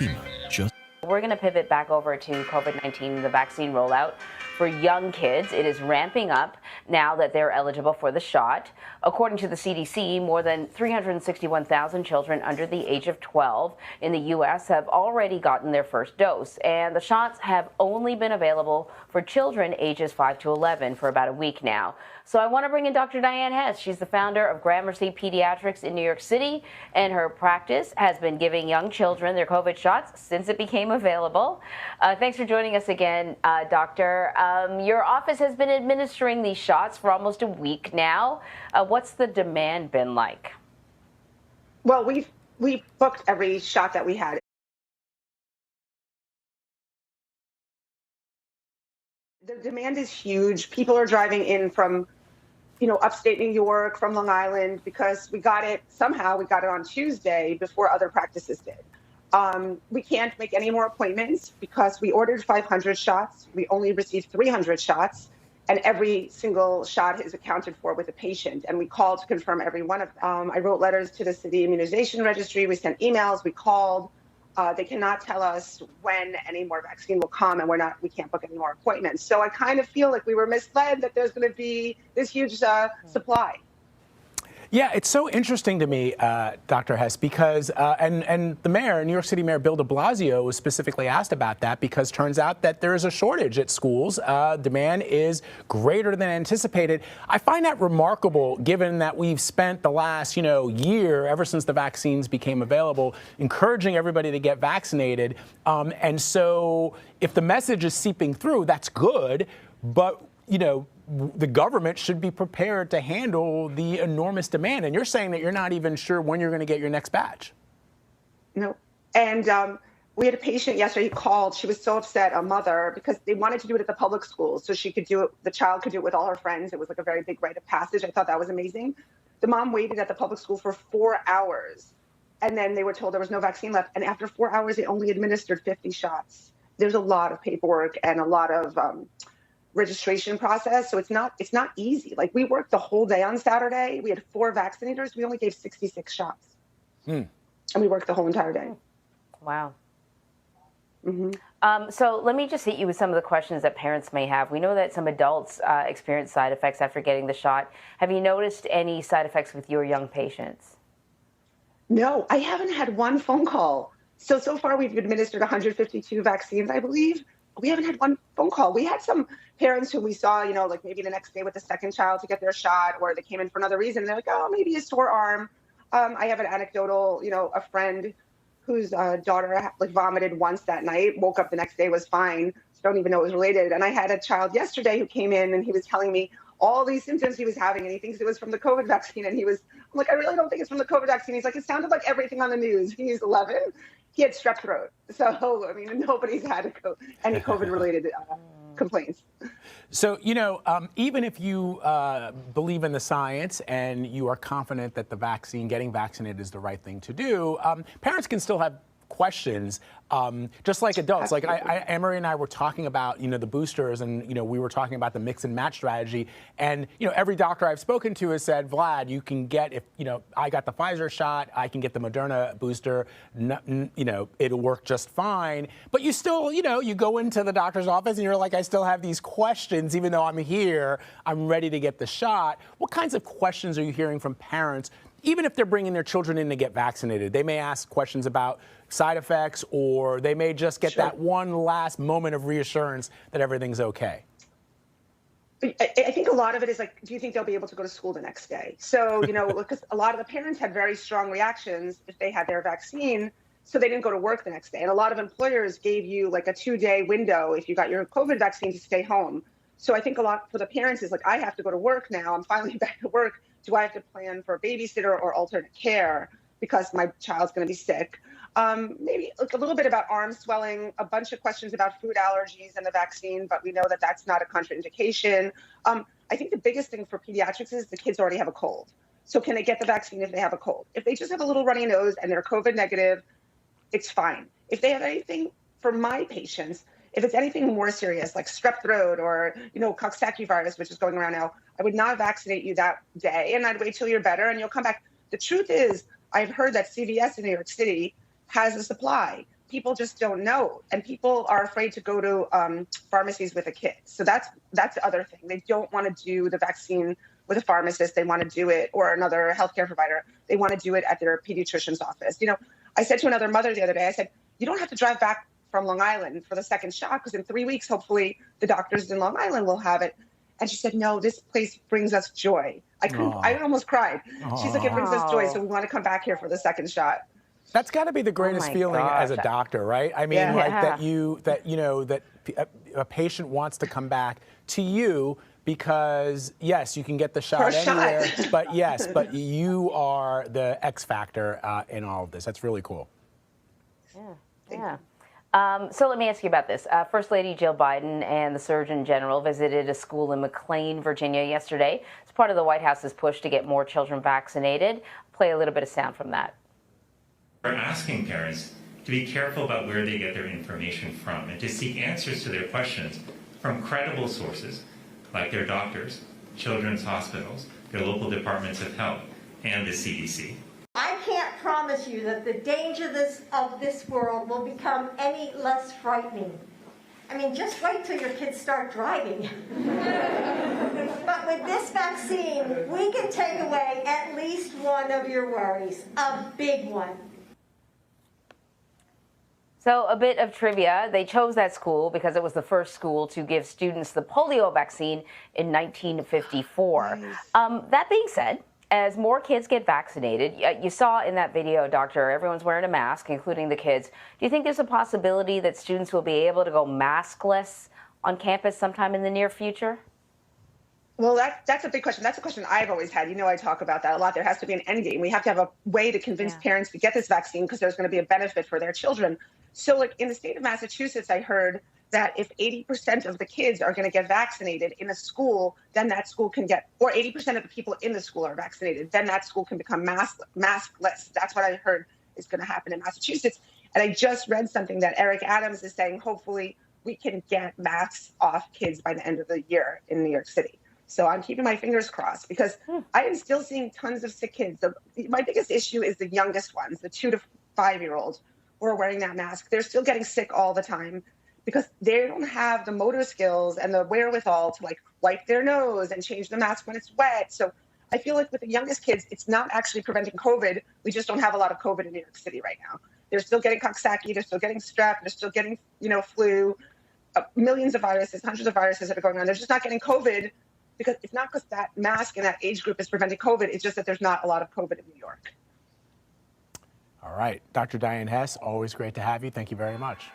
Fatima just We're going to pivot back over to COVID-19, the vaccine rollout for young kids. It is ramping up now that they're eligible for the shot. According to the CDC, more than 361,000 children under the age of 12 in the U.S. have already gotten their first dose, and the shots have only been available for children ages 5 to 11 for about a week now. So I want to bring in Dr. Diane Hess. She's the founder of Gramercy Pediatrics in New York City, and her practice has been giving young children their COVID shots since it became available. Thanks for joining us again, Doctor. Your office has been administering these shots for almost a week now. What's the demand been like? Well, we booked every shot that we had. The demand is huge. People are driving in from, upstate New York, from Long Island, because we got it on Tuesday before other practices did. We can't make any more appointments because we ordered 500 shots. We only received 300 shots, and every single shot is accounted for with a patient. And we called to confirm every one of them. I wrote letters to the city immunization registry. We sent emails. We called. They cannot tell us when any more vaccine will come, and we can't book any more appointments. So I kind of feel like we were misled that there's going to be this huge supply. Yeah, it's so interesting to me, Dr. Hess, because and the mayor, New York City Mayor Bill de Blasio, was specifically asked about that because turns out that there is a shortage at schools. Demand is greater than anticipated. I find that remarkable, given that we've spent the last year, ever since the vaccines became available, encouraging everybody to get vaccinated. And so, if the message is seeping through, that's good, but the government should be prepared to handle the enormous demand. And you're saying that you're not even sure when you're going to get your next batch. No. And we had a patient yesterday who called. She was so upset, a mother, because they wanted to do it at the public schools. So she could do it, the child could do it with all her friends. It was like a very big rite of passage. I thought that was amazing. The mom waited at the public school for 4 hours. And then they were told there was no vaccine left. And after 4 hours, they only administered 50 shots. There's a lot of paperwork and a lot of registration process. So it's not easy. Like, we worked the whole day on Saturday. We had 4 vaccinators. We only gave 66 shots. And we worked the whole entire day. Wow. Mm-hmm. So let me just hit you with some of the questions that parents may have. We know that some adults experience side effects after getting the shot. Have you noticed any side effects with your young patients? No, I haven't had one phone call. So far we've administered 152 vaccines, I believe. We haven't had one phone call. We had some parents who we saw, like maybe the next day with the second child to get their shot, or they came in for another reason. They're like, oh, maybe a sore arm. I have an anecdotal, a friend whose daughter vomited once that night, woke up the next day, was fine. So don't even know it was related. And I had a child yesterday who came in and he was telling me all these symptoms he was having, and he thinks it was from the COVID vaccine. And I'm like, I really don't think it's from the COVID vaccine. He's like, it sounded like everything on the news. He's 11. He had strep throat. So, I mean, nobody's had any COVID-related complaints. So, even if you believe in the science and you are confident that getting vaccinated is the right thing to do, parents can still have questions, just like adults. Like Emery and I were talking about, the boosters, and, we were talking about the mix and match strategy. And, every doctor I've spoken to has said, Vlad, you can get, if, I got the Pfizer shot, I can get the Moderna booster, it'll work just fine. But you still, you go into the doctor's office and you're like, I still have these questions, even though I'm here, I'm ready to get the shot. What kinds of questions are you hearing from parents, even if they're bringing their children in to get vaccinated? They may ask questions about side effects, or they may just get that one last moment of reassurance that everything's okay. I think a lot of it is like, do you think they'll be able to go to school the next day? So, because a lot of the parents had very strong reactions if they had their vaccine, so they didn't go to work the next day. And a lot of employers gave you like a 2-day window if you got your COVID vaccine to stay home. So I think a lot for the parents is like, I have to go to work now. I'm finally back to work. Do I have to plan for a babysitter or alternate care because my child's going to be sick? Maybe a little bit about arm swelling, a bunch of questions about food allergies and the vaccine, but we know that that's not a contraindication. I think the biggest thing for pediatrics is the kids already have a cold. So can they get the vaccine if they have a cold? If they just have a little runny nose and they're COVID negative, it's fine. If they have anything, for my patients, if it's anything more serious, like strep throat or, Coxsackie virus, which is going around now, I would not vaccinate you that day, and I'd wait till you're better and you'll come back. The truth is, I've heard that CVS in New York City has a supply. people just don't know, and people are afraid to go to pharmacies with a kid. So that's the other thing. They don't want to do the vaccine with a pharmacist. They want to do it, or another healthcare provider. They want to do it at their pediatrician's office. You know, I said to another mother the other day, I said, you don't have to drive back from Long Island for the second shot, because in 3 weeks, hopefully the doctors in Long Island will have it. And she said, no, this place brings us joy. I almost cried. She's like, it brings us joy, so we want to come back here for the second shot. That's got to be the greatest feeling as a doctor, right? I mean, like that a patient wants to come back to you because, yes, you can get the shot anywhere, but you are the X factor in all of this. That's really cool. Yeah. So let me ask you about this. First Lady Jill Biden and the Surgeon General visited a school in McLean, Virginia yesterday. It's part of the White House's push to get more children vaccinated. Play a little bit of sound from that. We're asking parents to be careful about where they get their information from and to seek answers to their questions from credible sources like their doctors, children's hospitals, their local departments of health, and the CDC. I can't promise you that the dangers of this world will become any less frightening. I mean, just wait till your kids start driving. But with this vaccine, we can take away at least one of your worries, a big one. So a bit of trivia. They chose that school because it was the first school to give students the polio vaccine in 1954. Nice. That being said, as more kids get vaccinated, you saw in that video, Doctor, everyone's wearing a mask, including the kids. Do you think there's a possibility that students will be able to go maskless on campus sometime in the near future? Well, that's a big question. That's a question I've always had. You know, I talk about that a lot. There has to be an end game. We have to have a way to convince parents to get this vaccine because there's going to be a benefit for their children. So, like in the state of Massachusetts, I heard that if 80% of the kids are going to get vaccinated in a school, then that school can get, or 80% of the people in the school are vaccinated, then that school can become maskless. That's what I heard is going to happen in Massachusetts. And I just read something that Eric Adams is saying, hopefully we can get masks off kids by the end of the year in New York City. So I'm keeping my fingers crossed because I am still seeing tons of sick kids. My biggest issue is the youngest ones, the 2 to 5 year olds who are wearing that mask. They're still getting sick all the time because they don't have the motor skills and the wherewithal to like wipe their nose and change the mask when it's wet. So I feel like with the youngest kids, it's not actually preventing COVID. We just don't have a lot of COVID in New York City right now. They're still getting Coxsackie, they're still getting strep, they're still getting, flu, millions of viruses, hundreds of viruses that are going on. They're just not getting COVID because it's not because that mask in that age group is preventing COVID. It's just that there's not a lot of COVID in New York. All right. Dr. Diane Hess, always great to have you. Thank you very much.